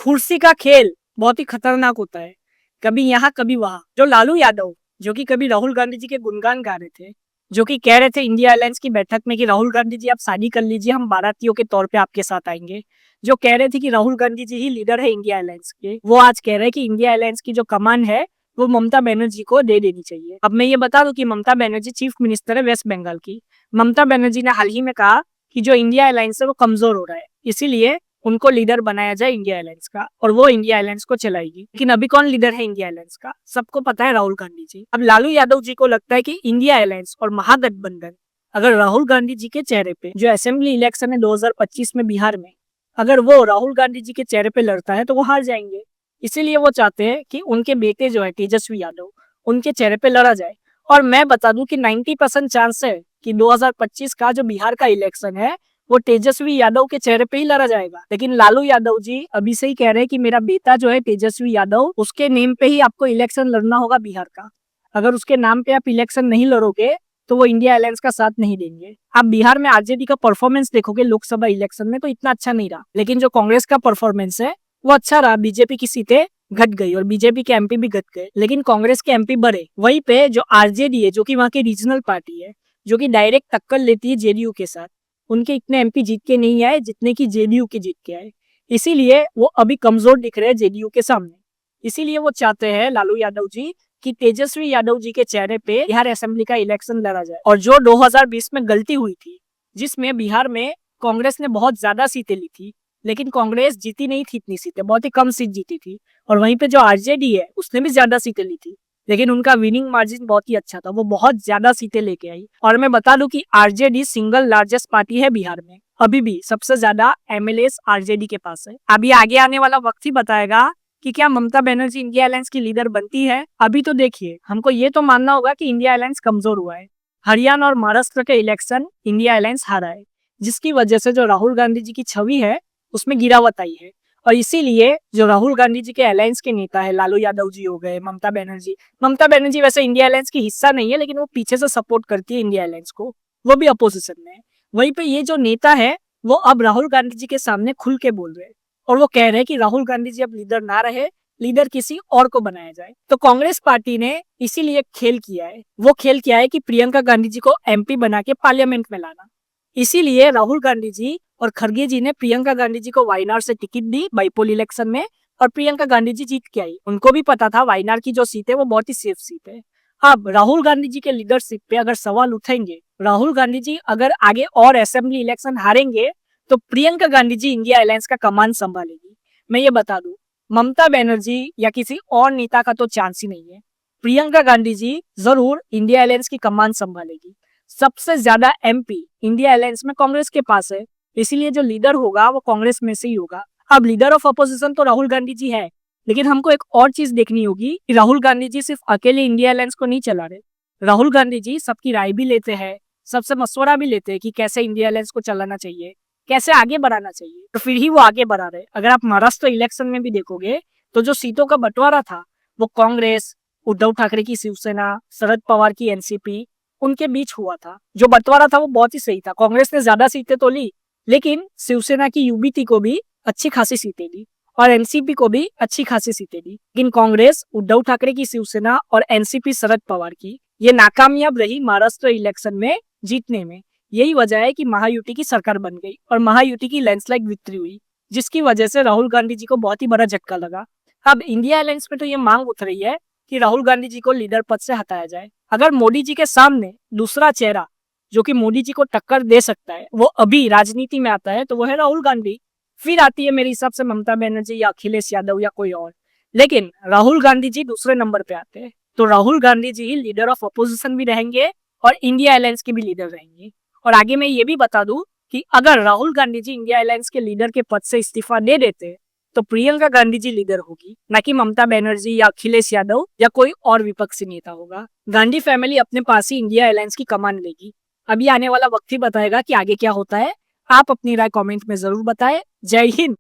कुर्सी का खेल बहुत ही खतरनाक होता है, कभी यहाँ कभी वहां। जो लालू यादव, जो कि कभी राहुल गांधी जी के गुणगान गा रहे थे, जो कि कह रहे थे इंडिया अलायंस की बैठक में कि राहुल गांधी जी आप शादी कर लीजिए, हम बारातियों के तौर पे आपके साथ आएंगे। जो कह रहे थे कि राहुल गांधी जी ही लीडर है इंडिया अलायंस के, वो आज कह रहे हैं कि इंडिया अलायंस की जो कमान है वो ममता बनर्जी को दे देनी चाहिए। अब मैं ये बता दूं कि ममता बनर्जी चीफ मिनिस्टर है वेस्ट बंगाल की। ममता बनर्जी ने हाल ही में कहा कि जो इंडिया अलायंस है वो कमजोर हो रहा है, इसीलिए उनको लीडर बनाया जाए इंडिया अलायंस का, और वो इंडिया अलायंस को चलाएगी। लेकिन अभी कौन लीडर है इंडिया अलायंस का? सबको पता है, राहुल गांधी जी। अब लालू यादव जी को लगता है कि इंडिया अलायंस और महागठबंधन अगर राहुल गांधी जी के चेहरे पे, जो असेंबली इलेक्शन है 2025 में बिहार में, अगर वो राहुल गांधी जी के चेहरे पे लड़ता है तो वो हार जाएंगे। इसीलिए वो चाहते हैं कि उनके बेटे जो है तेजस्वी यादव, उनके चेहरे पे लड़ा जाए। और मैं बता दूं कि 90% चांस है कि 2025 का जो बिहार का इलेक्शन है वो तेजस्वी यादव के चेहरे पे ही लड़ा जाएगा। लेकिन लालू यादव जी अभी से ही कह रहे हैं कि मेरा बेटा जो है तेजस्वी यादव, उसके नेम पे ही आपको इलेक्शन लड़ना होगा बिहार का। अगर उसके नाम पे आप इलेक्शन नहीं लड़ोगे तो वो इंडिया अलायंस का साथ नहीं देंगे। आप बिहार में आरजेडी का परफॉर्मेंस देखोगे लोकसभा इलेक्शन में तो इतना अच्छा नहीं रहा, लेकिन जो कांग्रेस का परफॉर्मेंस है वो अच्छा रहा। बीजेपी की सीटें घट गई और बीजेपी के एमपी भी घट गए, लेकिन कांग्रेस के एमपी बढ़े। वहीं पे जो आरजेडी है, जो कि वहाँ की रीजनल पार्टी है, जो कि डायरेक्ट टक्कर लेती है जेडीयू के साथ, उनके इतने एमपी जीत के नहीं आए जितने की जेडीयू के जीत के आए। इसीलिए वो अभी कमजोर दिख रहे हैं जेडीयू के सामने। इसीलिए वो चाहते हैं लालू यादव जी कि तेजस्वी यादव जी के चेहरे पे बिहार असेंबली का इलेक्शन लड़ा जाए। और जो 2020 में गलती हुई थी, जिसमें बिहार में कांग्रेस ने बहुत ज्यादा सीटें ली थी, लेकिन कांग्रेस जीती नहीं थी इतनी सीटें, बहुत ही कम सीट जीती थी। और वहीं पे जो आरजेडी है उसने भी ज्यादा सीटें ली थी, लेकिन उनका विनिंग मार्जिन बहुत ही अच्छा था, वो बहुत ज्यादा सीटें लेके आई। और मैं बता दूं कि आरजेडी सिंगल लार्जेस्ट पार्टी है बिहार में, अभी भी सबसे ज्यादा एमएलए आरजेडी के पास है। अभी आगे आने वाला वक्त ही बताएगा कि क्या ममता बनर्जी इंडिया अलायंस की लीडर बनती है। अभी तो देखिए, हमको ये तो मानना होगा कि इंडिया अलायंस कमजोर हुआ है। हरियाणा और महाराष्ट्र के इलेक्शन इंडिया अलायंस हारा है, जिसकी वजह से जो राहुल गांधी जी की छवि है उसमें गिरावट आई है। और इसीलिए जो राहुल गांधी जी के अलायंस के नेता है, लालू यादव जी हो गए, ममता बनर्जी वैसे इंडिया अलायंस की हिस्सा नहीं है, लेकिन वो पीछे से सपोर्ट करती है इंडिया अलायंस को, वो भी अपोजिशन में है। वहीं पे ये जो नेता है वो अब राहुल गांधी जी के सामने खुल के बोल रहे हैं, और वो कह रहे हैं कि राहुल गांधी जी अब लीडर ना रहे, लीडर किसी और को बनाया जाए। तो कांग्रेस पार्टी ने इसीलिए खेल किया है, वो खेल किया है कि प्रियंका गांधी जी को एमपी बना के पार्लियामेंट में लाना। इसीलिए राहुल गांधी जी और खड़गे जी ने प्रियंका गांधी जी को वायनाड से टिकट दी बाईपोल इलेक्शन में, और प्रियंका गांधी जी जीत के आई। उनको भी पता था वायनाड की जो सीट है वो बहुत ही सेफ सीट है। अब राहुल गांधी जी के लीडरशिप पे अगर सवाल उठेंगे, राहुल गांधी जी अगर आगे और असेंबली इलेक्शन हारेंगे, तो प्रियंका गांधी जी इंडिया अलायंस का कमान संभालेगी। मैं ये बता दूं, ममता बनर्जी या किसी और नेता का तो चांस ही नहीं है। प्रियंका गांधी जी जरूर इंडिया अलायंस की कमान संभालेगी। सबसे ज्यादा एमपी इंडिया अलायंस में कांग्रेस के पास है, इसीलिए जो लीडर होगा वो कांग्रेस में से ही होगा। अब लीडर ऑफ अपोजिशन तो राहुल गांधी जी है, लेकिन हमको एक और चीज देखनी होगी कि राहुल गांधी जी सिर्फ अकेले इंडिया अलायंस को नहीं चला रहे। राहुल गांधी जी सबकी राय भी लेते हैं, सबसे मशवरा भी लेते हैं कि कैसे इंडिया अलायंस को चलाना चाहिए, कैसे आगे बढ़ाना चाहिए, तो फिर ही वो आगे बढ़ा रहे। अगर आप महाराष्ट्र इलेक्शन में भी देखोगे तो जो सीटों का बंटवारा था वो कांग्रेस, उद्धव ठाकरे की शिवसेना, शरद पवार की एनसीपी, उनके बीच हुआ था। जो बंटवारा था वो बहुत ही सही था। कांग्रेस ने ज्यादा सीटें तो ली, लेकिन शिवसेना की यूबीटी को भी अच्छी खासी सीटें दी और एनसीपी को भी अच्छी खासी सीटें दी। लेकिन कांग्रेस, उद्धव ठाकरे की शिवसेना और एनसीपी शरद पवार की, ये नाकामयाब रही महाराष्ट्र इलेक्शन में जीतने में। यही वजह है कि महायुति की सरकार बन गई और महायुति की लैंडस्लाइड विक्ट्री हुई, जिसकी वजह से राहुल गांधी जी को बहुत ही बड़ा झटका लगा। अब इंडिया अलायंस में तो ये मांग उठ रही है कि राहुल गांधी जी को लीडर पद से हटाया जाए। अगर मोदी जी के सामने दूसरा चेहरा जो कि मोदी जी को टक्कर दे सकता है वो अभी राजनीति में आता है तो वो है राहुल गांधी। फिर आती है मेरे हिसाब से ममता बनर्जी या अखिलेश यादव या कोई और, लेकिन राहुल गांधी जी दूसरे नंबर पे आते हैं। तो राहुल गांधी जी ही लीडर ऑफ अपोजिशन भी रहेंगे और इंडिया अलायंस के भी लीडर रहेंगे। और आगे मैं ये भी बता दूं कि अगर राहुल गांधी जी इंडिया अलायंस के लीडर के पद से इस्तीफा दे देते तो प्रियंका गांधी जी लीडर होगी, ना कि ममता बनर्जी या अखिलेश यादव या कोई और विपक्षी नेता होगा। गांधी फैमिली अपने पास ही इंडिया अलायंस की कमान लेगी। अभी आने वाला वक्त ही बताएगा कि आगे क्या होता है। आप अपनी राय कमेंट में जरूर बताएं। जय हिंद।